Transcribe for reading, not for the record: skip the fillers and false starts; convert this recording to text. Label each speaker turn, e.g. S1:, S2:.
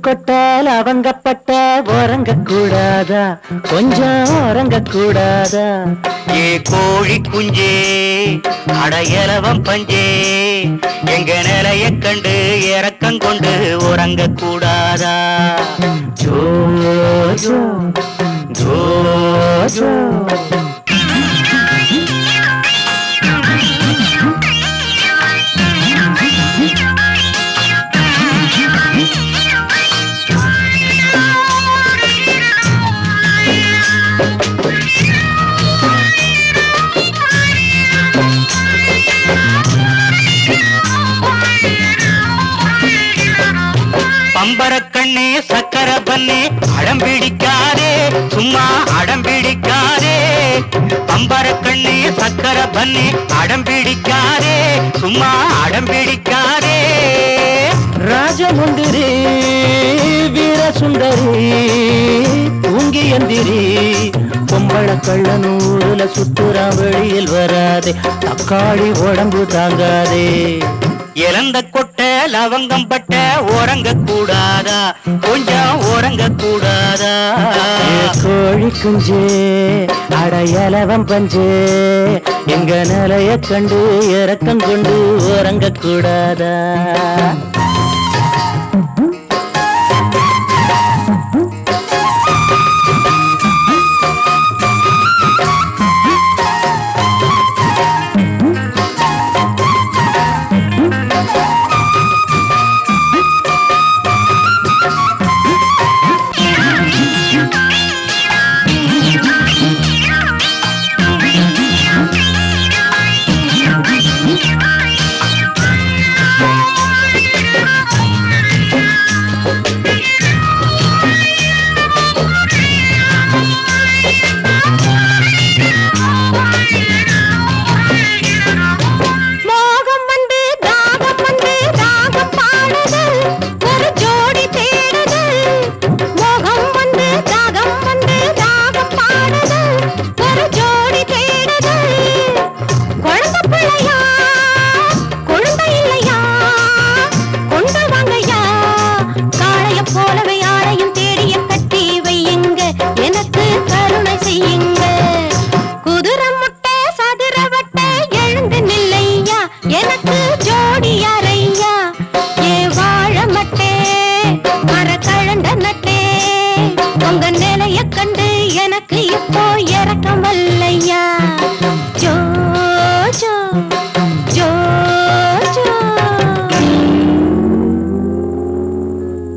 S1: கொட்டால் அவங்கப்பட்ட உறங்க கூடாதா, கொஞ்சம் உறங்க கூடாதா?
S2: ஏ கோழி குஞ்சே அடையலவம் பஞ்சே, எங்க நிலைய கண்டு இறக்கம் கொண்டு உறங்க கூடாதா?
S1: ஜோ ஜோ ஜோ ஜோ.
S2: பம்பரக்கண்ணே சக்கர பண்ணே அடம்பிடிக்காதே, சும்மா அடம்பிடிக்காதே. பம்பரக்கண்ணே சக்கர பண்ணே அடம்பிடிக்காதே, சும்மா அடம்பிடிக்காதே.
S1: ராஜமுந்திரி வீரசுந்தரி தூங்கி எந்திரி, பொம்பள கள்ளனூருல சுத்துறா வெளியில் வராதே, தக்காளி உடம்பு தாங்காதே.
S2: இழந்த கொட்ட லவங்கம் பட்ட உறங்க கூடாதா, கொஞ்சம் உறங்க கூடாதா?
S1: கோழி குஞ்சே அடையலவம் பஞ்சே, எங்க நிலைய கண்டு இறக்கம் கொண்டு உறங்க கூடாதா?